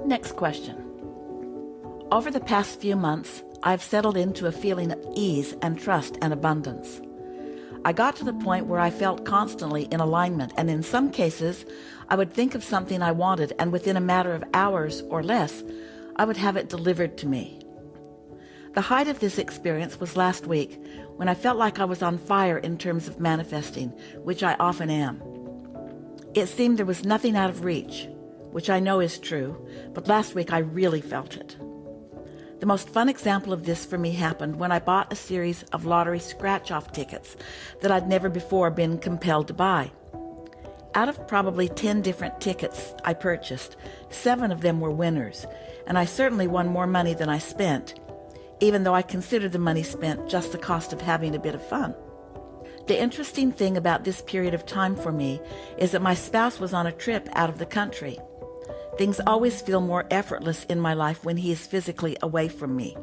Next question. Over the past few months, I've settled into a feeling of ease and trust and abundance. I got to the point where I felt constantly in alignment, and in some cases, I would think of something I wanted, and within a matter of hours or less, I would have it delivered to me. The height of this experience was last week, when I felt like I was on fire in terms of manifesting, which I often am. It seemed there was nothing out of reach, which I know is true, but last week I really felt it. The most fun example of this for me happened when I bought a series of lottery scratch-off tickets that I'd never before been compelled to buy. Out of probably 10 different tickets I purchased, 7 of them were winners, and I certainly won more money than I spent, even though I considered the money spent just the cost of having a bit of fun. The interesting thing about this period of time for me is that my spouse was on a trip out of the country. Things always feel more effortless in my life when he is physically away from me.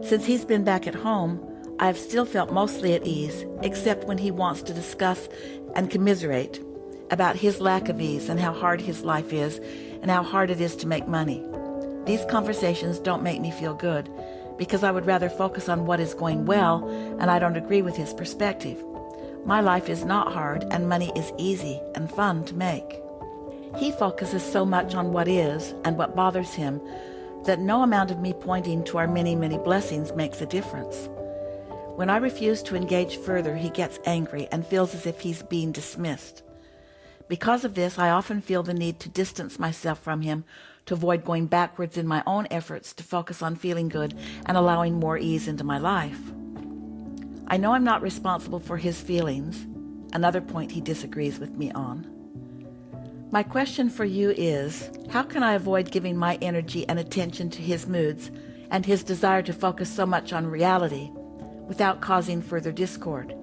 Since he's been back at home, I have still felt mostly at ease, except when he wants to discuss and commiserate about his lack of ease and how hard his life is and how hard it is to make money. These conversations don't make me feel good because I would rather focus on what is going well, and I don't agree with his perspective. My life is not hard and money is easy and fun to make. He focuses so much on what is and what bothers him that no amount of me pointing to our many, many blessings makes a difference. When I refuse to engage further, he gets angry and feels as if he's being dismissed. Because of this, I often feel the need to distance myself from him to avoid going backwards in my own efforts to focus on feeling good and allowing more ease into my life. I know I'm not responsible for his feelings, another point he disagrees with me on. My question for you is, how can I avoid giving my energy and attention to his moods and his desire to focus so much on reality without causing further discord?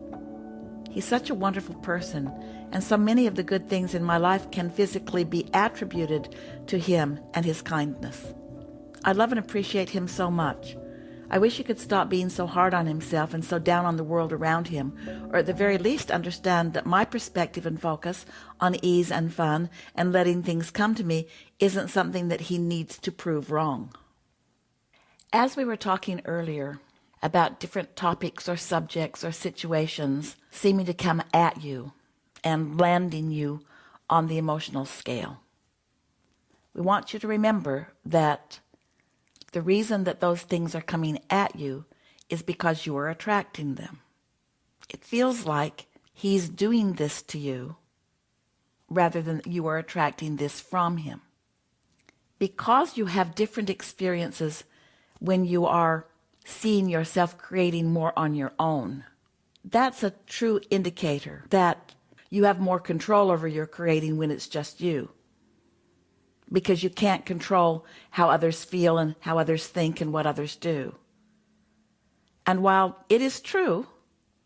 He's such a wonderful person, and so many of the good things in my life can physically be attributed to him and his kindness. I love and appreciate him so much. I wish he could stop being so hard on himself and so down on the world around him, or at the very least understand that my perspective and focus on ease and fun and letting things come to me isn't something that he needs to prove wrong. As we were talking earlier about different topics or subjects or situations seeming to come at you and landing you on the emotional scale, we want you to remember that the reason that those things are coming at you is because you are attracting them. It feels like he's doing this to you rather than you are attracting this from him. Because you have different experiences when you are seeing yourself creating more on your own, that's a true indicator that you have more control over your creating when it's just you. Because you can't control how others feel and how others think and what others do. And while it is true,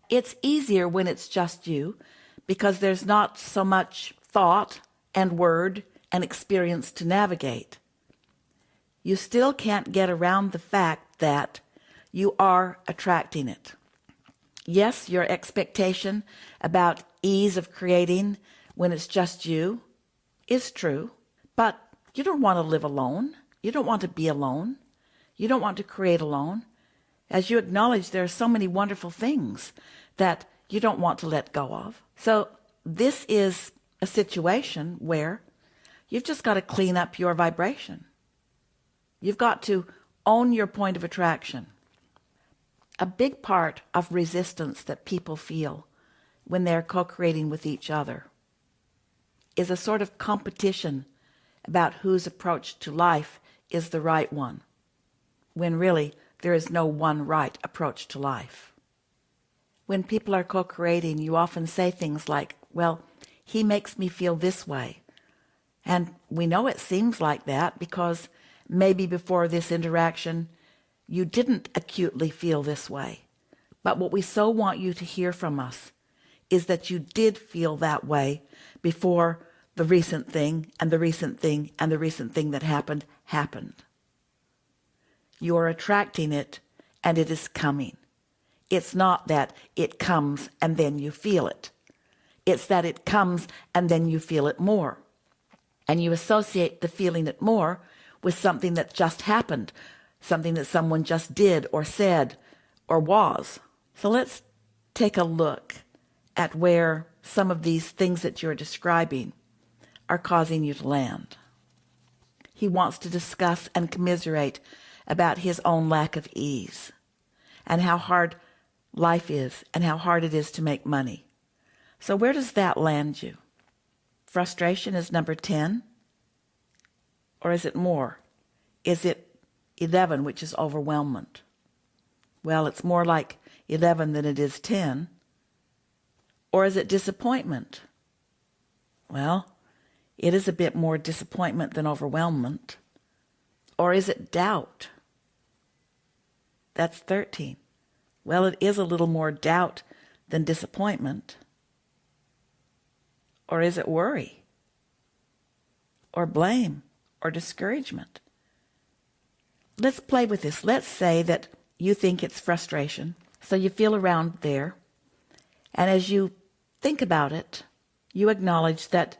it's easier when it's just you because there's not so much thought and word and experience to navigate. You still can't get around the fact that you are attracting it. Yes, your expectation about ease of creating when it's just you is true, but you don't want to live alone. You don't want to be alone. You don't want to create alone. As you acknowledge, there are so many wonderful things that you don't want to let go of. So this is a situation where you've just got to clean up your vibration. You've got to own your point of attraction. A big part of resistance that people feel when they're co-creating with each other is a sort of competition about whose approach to life is the right one, when really there is no one right approach to life. When people are co-creating, you often say things like, well, he makes me feel this way. And we know it seems like that because maybe before this interaction, you didn't acutely feel this way. But what we so want you to hear from us is that you did feel that way before the recent thing and the recent thing and the recent thing that happened. You are attracting it and it is coming. It's not that it comes and then you feel it. It's that it comes and then you feel it more. and you associate the feeling it more with something that just happened, something that someone just did or said or was. So let's take a look at where some of these things that you're describing are causing you to land. He wants to discuss and commiserate about his own lack of ease and how hard life is and how hard it is to make money. So where does that land you? Frustration is number 10? Or is it more? Is it 11, which is overwhelmment? Well, it's more like 11 than it is 10. Or is it disappointment? Well, it is a bit more disappointment than overwhelmment. Or is it doubt? That's 13. Well, it is a little more doubt than disappointment. Or is it worry? Or blame? Or discouragement? Let's play with this. Let's say that you think it's frustration. So you feel around there. And as you think about it, you acknowledge that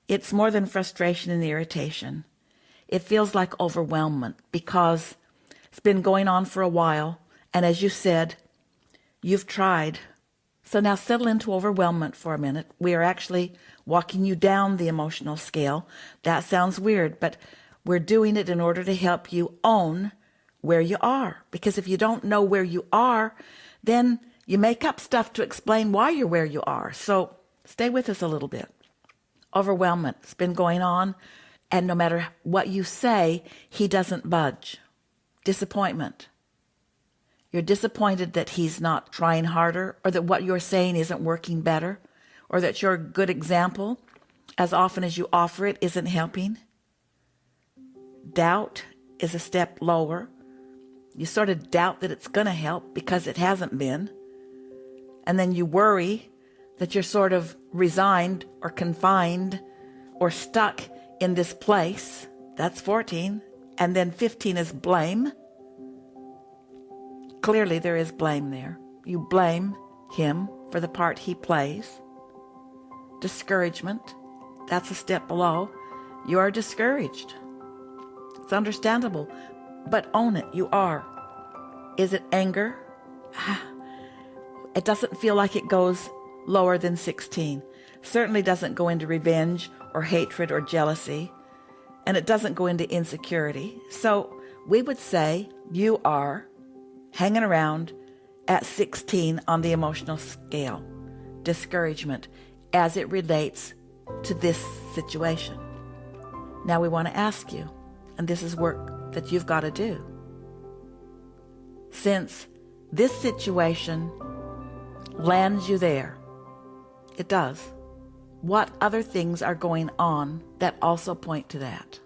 it's more than frustration and irritation. It feels like overwhelmment because it's been going on for a while. And as you said, you've tried. So now settle into overwhelmment for a minute. We are actually walking you down the emotional scale. That sounds weird, but we're doing it in order to help you own where you are. Because if you don't know where you are, then you make up stuff to explain why you're where you are. So stay with us a little bit. Overwhelmment. It's been going on, and no matter what you say, he doesn't budge. Disappointment. You're disappointed that he's not trying harder, or that what you're saying isn't working better, or that your good example, as often as you offer it, isn't helping. Doubt is a step lower. You sort of doubt that it's going to help because it hasn't been. And then you worry that you're sort of resigned or confined or stuck in this place. That's 14. And then 15 is blame. Clearly there is blame there. You blame him for the part he plays. Discouragement. That's a step below. You are discouraged. It's understandable, but own it. You are. Is it anger? It doesn't feel like it goes lower than 16. Certainly doesn't go into revenge or hatred or jealousy. And it doesn't go into insecurity. So we would say you are hanging around at 16 on the emotional scale. Discouragement as it relates to this situation. Now we want to ask you, and this is work that you've got to do. Since this situation lands you there, it does. What other things are going on that also point to that?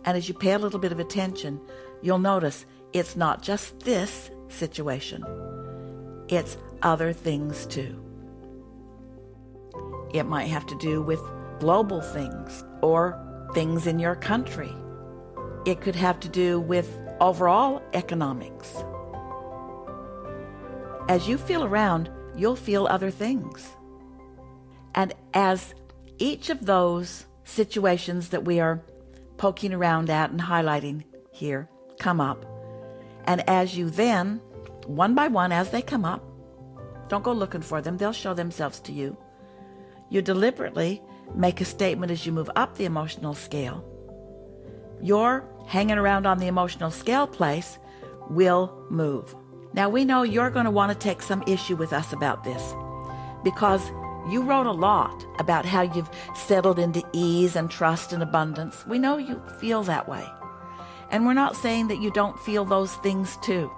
And as you pay a little bit of attention, you'll notice it's not just this situation. It's other things too. It might have to do with global things or things in your country. It could have to do with overall economics. As you feel around, you'll feel other things. And as each of those situations that we are poking around at and highlighting here come up, and as you then, one by one, as they come up, don't go looking for them, they'll show themselves to you. You deliberately make a statement as you move up the emotional scale. Your hanging around on the emotional scale place will move. Now we know you're going to want to take some issue with us about this because you wrote a lot about how you've settled into ease and trust and abundance. We know you feel that way. And we're not saying that you don't feel those things too.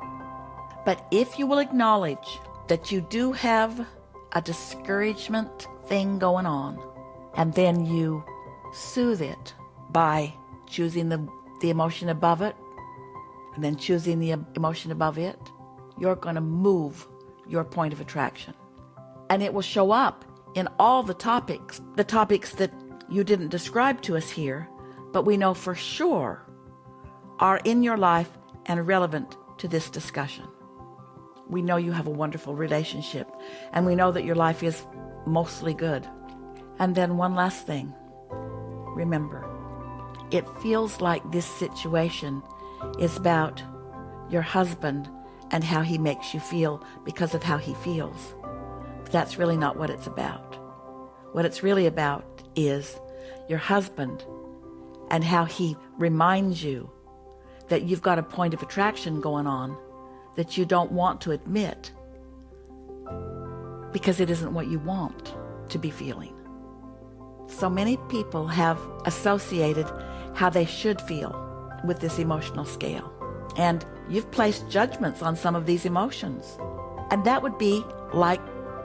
But if you will acknowledge that you do have a discouragement thing going on, and then you soothe it by choosing the emotion above it, and then choosing the emotion above it, you're going to move your point of attraction. And it will show up in all the topics that you didn't describe to us here, but we know for sure are in your life and relevant to this discussion. We know you have a wonderful relationship, and we know that your life is mostly good. And then one last thing. remember, it feels like this situation is about your husband and how he makes you feel because of how he feels. But that's really not what it's about. What it's really about is your husband and how he reminds you that you've got a point of attraction going on that you don't want to admit because it isn't what you want to be feeling. So many people have associated how they should feel with this emotional scale. And you've placed judgments on some of these emotions. And that would be like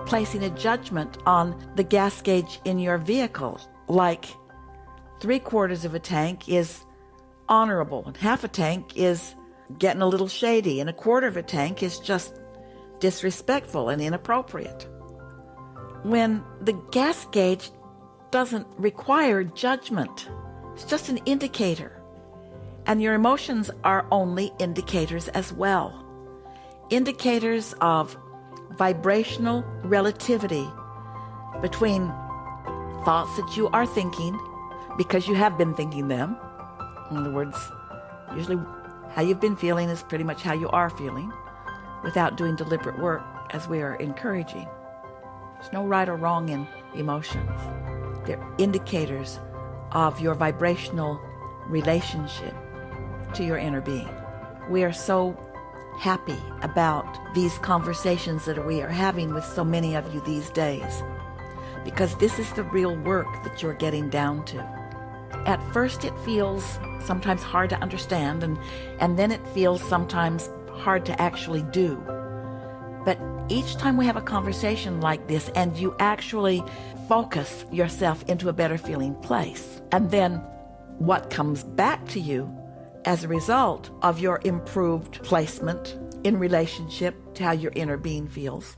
placing a judgment on the gas gauge in your vehicle. Like 3/4 of a tank is honorable, and half a tank is getting a little shady, and 1/4 of a tank is just disrespectful and inappropriate. When the gas gauge doesn't require judgment, it's just an indicator. And your emotions are only indicators as well. Indicators of vibrational relativity between thoughts that you are thinking because you have been thinking them. In other words, usually how you've been feeling is pretty much how you are feeling without doing deliberate work, as we are encouraging. There's no right or wrong in emotions. They're indicators of your vibrational relationship to your inner being. We are so happy about these conversations that we are having with so many of you these days, because this is the real work that you're getting down to. At first it feels sometimes hard to understand, and then it feels sometimes hard to actually do. But each time we have a conversation like this and you actually focus yourself into a better feeling place, and then what comes back to you as a result of your improved placement in relationship to how your inner being feels,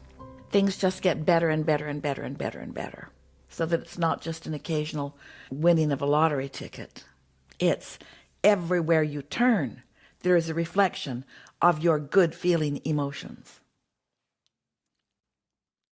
things just get better and better and better and better and better. So that it's not just an occasional winning of a lottery ticket. It's everywhere you turn, there is a reflection of your good feeling emotions.